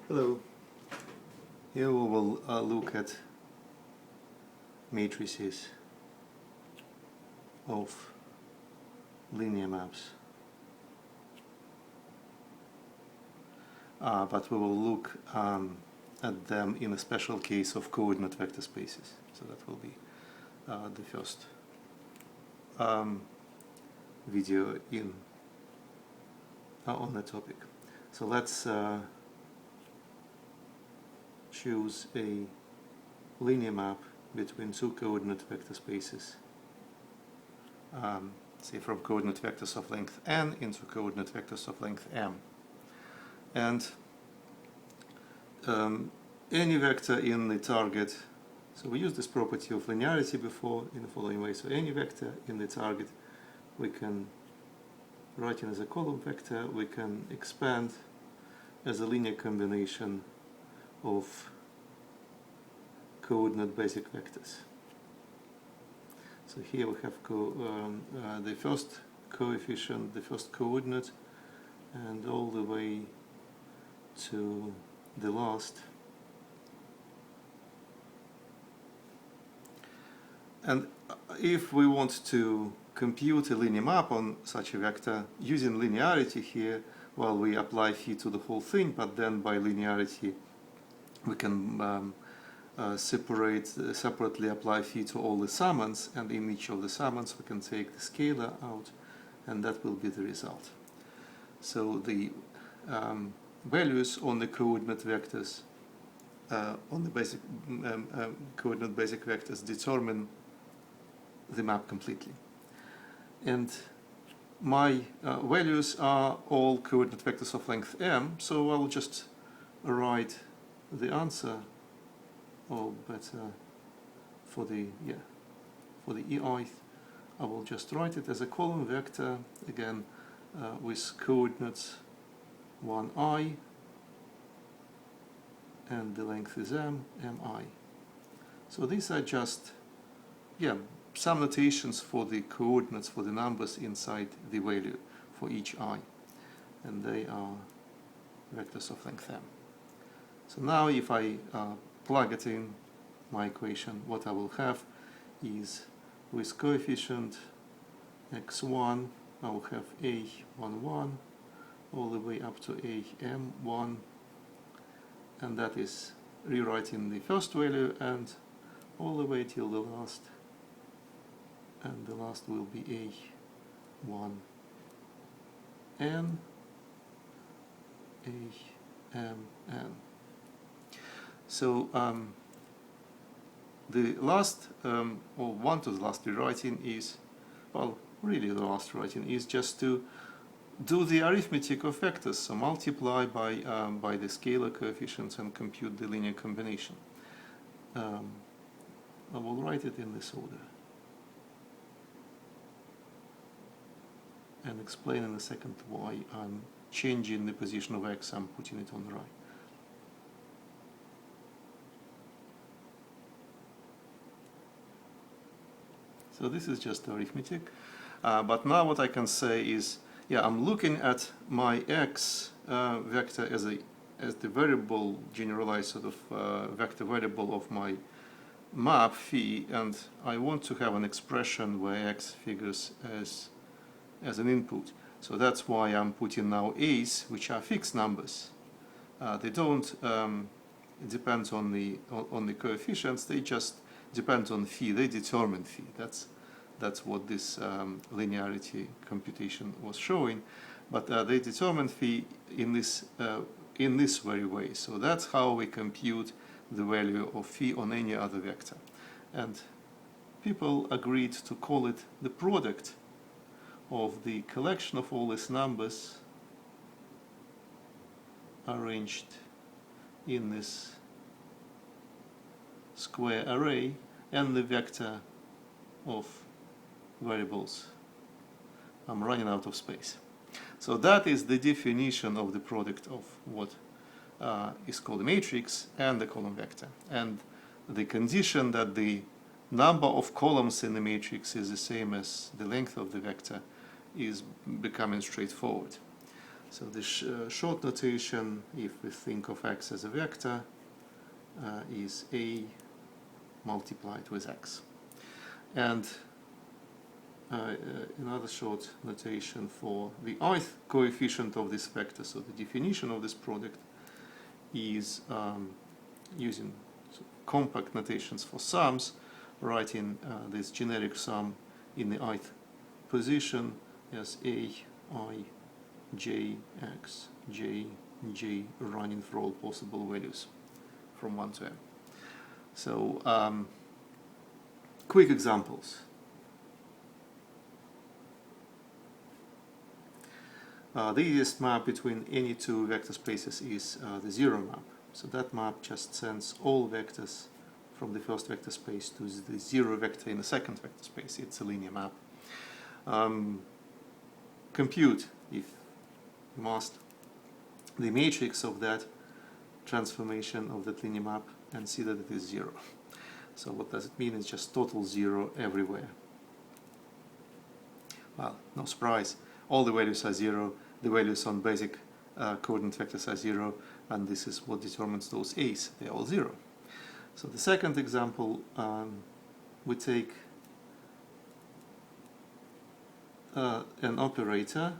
Hello. Here we will look at matrices of linear maps. But we will look at them in a special case of coordinate vector spaces. So that will be the first video on the topic. So let's choose a linear map between two coordinate vector spaces, say from coordinate vectors of length n into coordinate vectors of length m. And any vector in the target, so we used this property of linearity before in the following way. So any vector in the target we can write in as a column vector, we can expand as a linear combination of coordinate basic vectors. So here we have the first coefficient, the first coordinate, and all the way to the last. And if we want to compute a linear map on such a vector using linearity here, well, we apply phi to the whole thing, but then by linearity we can separately apply phi to all the summands, and in each of the summands we can take the scalar out, and that will be the result. So the values on the coordinate vectors, on the basic coordinate basic vectors, determine the map completely. And my values are all coordinate vectors of length m, so I'll just write the answer, or better for the eith, I will just write it as a column vector again with coordinates 1i, and the length is mi. So these are just some notations for the coordinates, for the numbers inside the value for each I, and they are vectors of length m. So now if I plug it in my equation, what I will have is, with coefficient x1, I will have a11 all the way up to am1, and that is rewriting the first value and all the way till the last, and the last will be a1n, amn. So the last, or one to the last rewriting is, well, really the last writing is just to do the arithmetic of vectors, so multiply by the scalar coefficients and compute the linear combination. I will write it in this order and explain in a second why I'm changing the position of x, I'm putting it on the right. So this is just arithmetic, but now what I can say is, I'm looking at my x vector as the variable, generalized sort of vector variable of my map phi, and I want to have an expression where x figures as an input. So that's why I'm putting now a's, which are fixed numbers. They don't depend on the coefficients. They just depend on phi. They determine phi. That's what this linearity computation was showing. But they determine phi in this very way. So that's how we compute the value of phi on any other vector. And people agreed to call it the product of the collection of all these numbers arranged in this square array and the vector of variables. I'm running out of space. So that is the definition of the product of what is called a matrix and the column vector. And the condition that the number of columns in the matrix is the same as the length of the vector is becoming straightforward. So the short notation, if we think of x as a vector, is A multiplied with x. And another short notation for the ith coefficient of this vector, so the definition of this product is using compact notations for sums, writing this generic sum in the ith position as A, I, J, X, J, J running for all possible values from 1 to n. So quick examples. The easiest map between any two vector spaces is the zero map. So that map just sends all vectors from the first vector space to the zero vector in the second vector space. It's a linear map. Compute, if you must, the matrix of that transformation of that linear map and see that it is zero. So what does it mean? It's just total zero everywhere. Well, no surprise. All the values are zero. The values on basic coordinate vectors are zero, and this is what determines those A's. They're all zero. So the second example, we take an operator,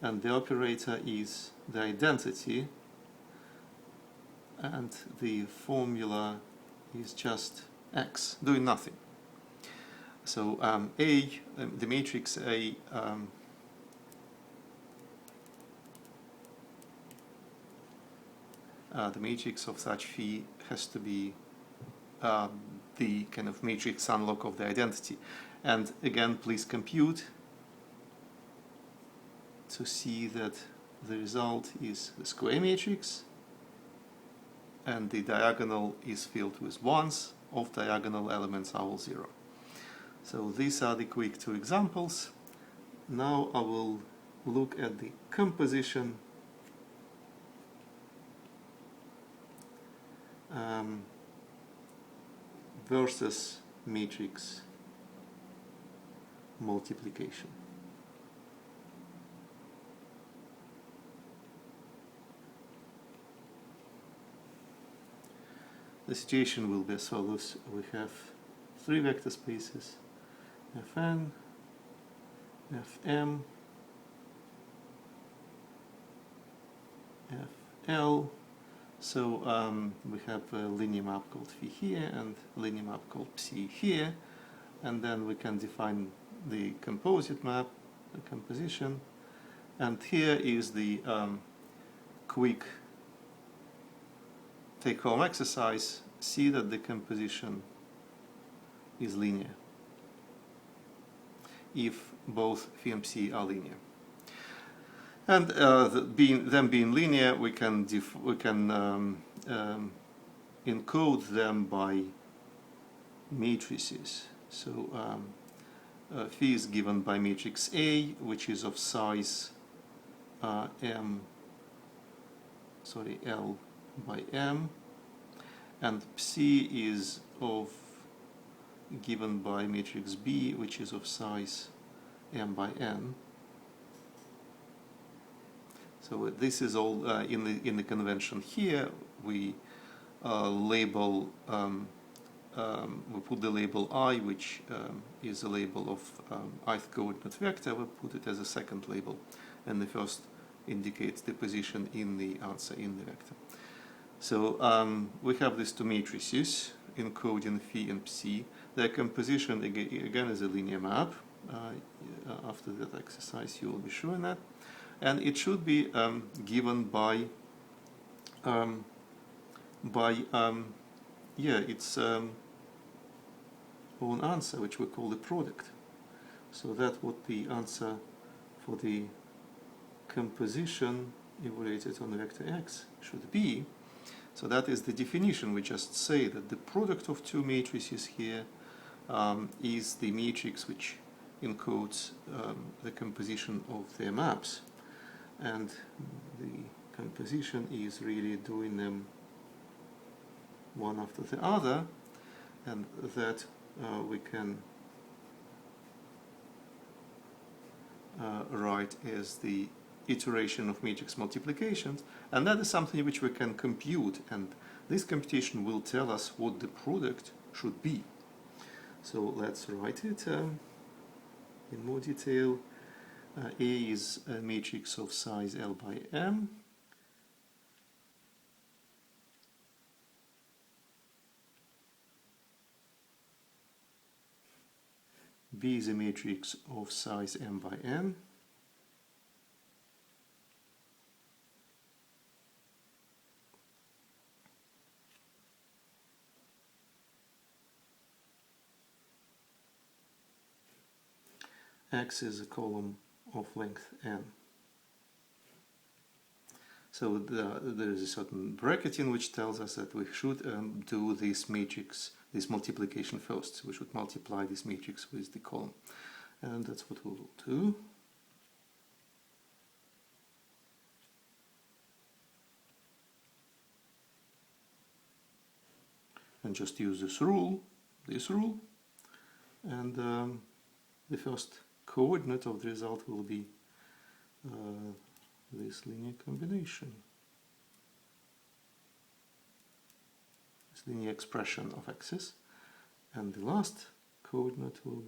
and the operator is the identity, and the formula is just x, doing nothing. So the matrix A, the matrix of such phi has to be the kind of matrix unlock of the identity. And again, please compute to see that the result is the square matrix, and the diagonal is filled with ones. Of diagonal elements are all zero. So these are the quick two examples. Now I will look at the composition versus matrix multiplication. The situation will be as follows. We have three vector spaces, Fn, Fm, Fl. So we have a linear map called phi here and a linear map called psi here, and then we can define the composite map, the composition, and here is the quick take-home exercise. See that the composition is linear if both phi and psi are linear. And them being linear, we can encode them by matrices. So phi is given by matrix A, which is of size L by M, and psi is given by matrix B, which is of size M by N. So this is all in the convention here. We label, we put the label I, which is a label of ith coordinate vector. We put it as a second label, and the first indicates the position in the answer in the vector. So we have these two matrices encoding phi and psi. Their composition again is a linear map. After that exercise, you will be showing that. And it should be given by its own answer, which we call the product. So that what the answer for the composition evaluated on the vector x should be. So that is the definition. We just say that the product of two matrices here is the matrix which encodes the composition of their maps. And the composition is really doing them one after the other, and that we can write as the iteration of matrix multiplications, and that is something which we can compute, and this computation will tell us what the product should be. So let's write it in more detail. A is a matrix of size L by M. B is a matrix of size M by N. X is a column of length n. So there is a certain bracketing which tells us that we should do this matrix, this multiplication first. We should multiply this matrix with the column. And that's what we will do. And just use this rule, and the first coordinate of the result will be this linear combination, this linear expression of x's, and the last coordinate will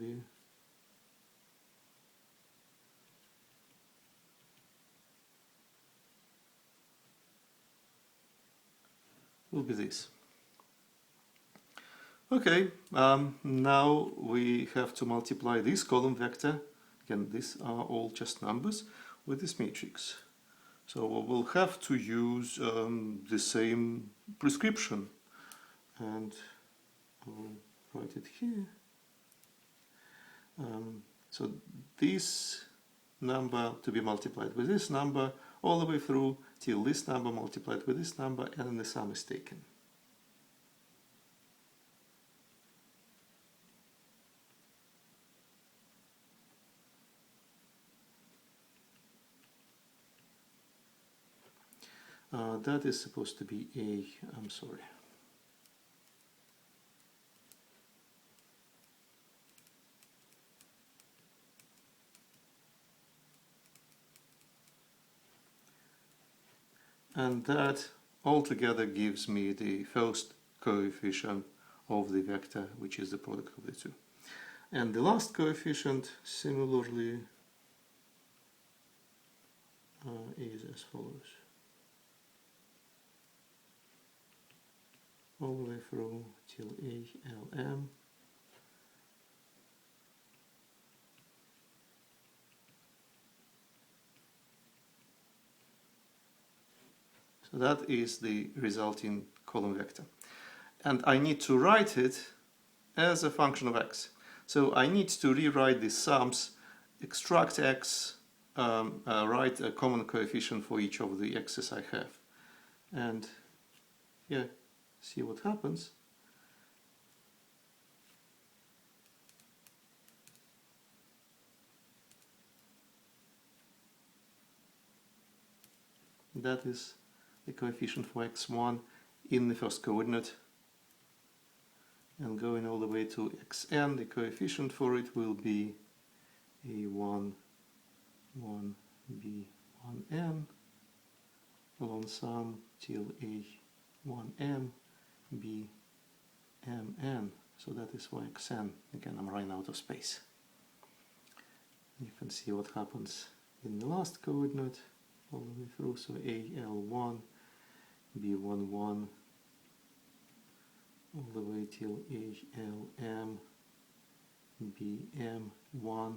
be this. Okay, now we have to multiply this column vector, again these are all just numbers, with this matrix. So we'll have to use the same prescription, and I'll write it here. So this number to be multiplied with this number all the way through till this number multiplied with this number, and then the sum is taken. That is supposed to be I'm sorry. And that altogether gives me the first coefficient of the vector, which is the product of the two. And the last coefficient similarly is as follows. All the way through till ALM. So that is the resulting column vector. And I need to write it as a function of x. So I need to rewrite the sums, extract x, write a common coefficient for each of the x's I have. And yeah, see what happens. That is the coefficient for x1 in the first coordinate. And going all the way to xn, the coefficient for it will be a1, 1, b, 1n, along sum till a1m, b, mn. So that is for xn. Again, I'm running out of space. You can see what happens in the last coordinate all the way through. So al1, b11, all the way till ALM, BM1.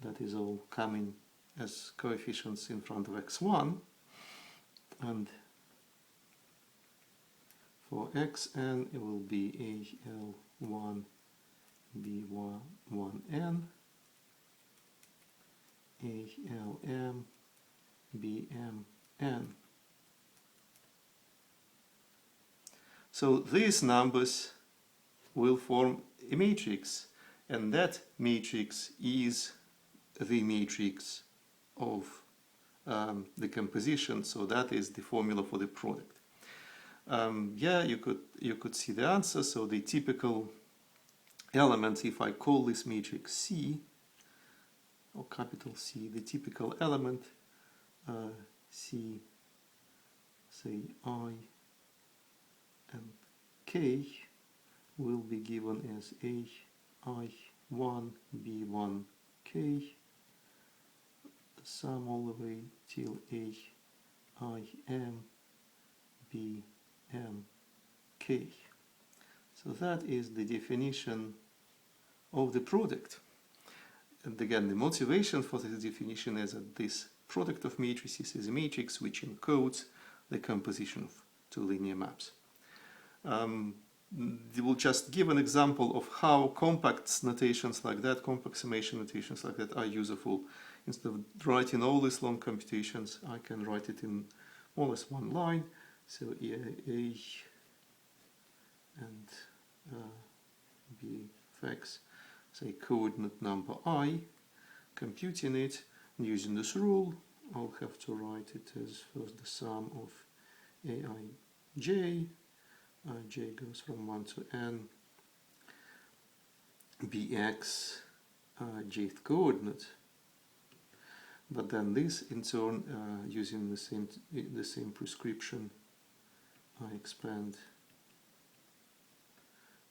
That is all coming as coefficients in front of x1. And for xn, it will be AL1, B1n, ALM, BMN. So these numbers will form a matrix, and that matrix is the matrix of the composition. So that is the formula for the product. Yeah, you could see the answer. So the typical element, if I call this matrix C, or capital C, the typical element C, say I and K will be given as A, I1, B1, K, sum all the way till A, I, M, B, M, K. So that is the definition of the product. And again, the motivation for this definition is that this product of matrices is a matrix which encodes the composition of two linear maps. We'll just give an example of how compact notations like that, compact summation notations like that are useful. Instead of writing all these long computations, I can write it in more or less one line. So A and B of X, say coordinate number I, computing it, and using this rule, I'll have to write it as first the sum of Aij, j goes from 1 to n, bx, jth coordinate, but then this in turn, using the same prescription, I expand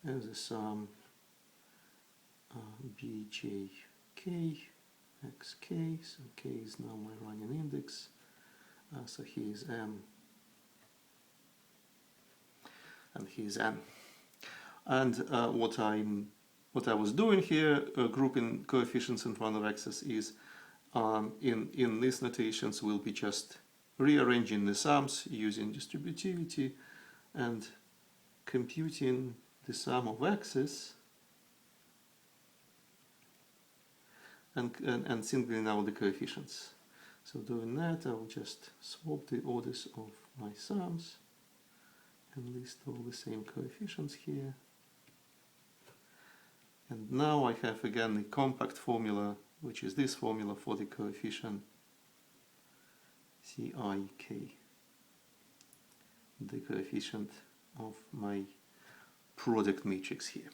as a sum bjk, xk, so k is now my running index, so here is m, and here's n. And what I was doing here, grouping coefficients in front of x's, is in these notations we'll be just rearranging the sums using distributivity and computing the sum of x's and singling out the coefficients. So doing that, I'll just swap the orders of my sums and list all the same coefficients here. And now I have again the compact formula, which is this formula for the coefficient Cik, the coefficient of my product matrix here.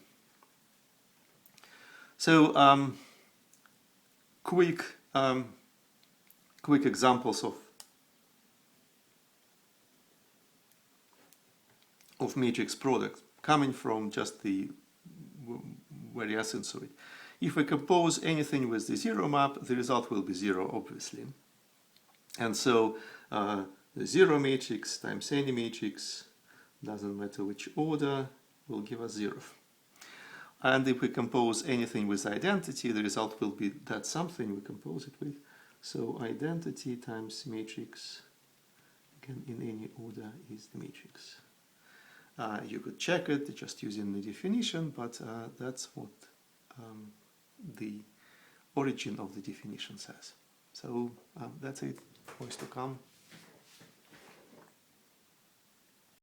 So quick examples of matrix product coming from just the very essence of it. If we compose anything with the zero map, the result will be zero, obviously. And so the zero matrix times any matrix, doesn't matter which order, will give us zero. And if we compose anything with identity, the result will be that something we compose it with. So identity times matrix, again in any order, is the matrix. You could check it just using the definition, but that's what the origin of the definition says. So that's it. Voice to come.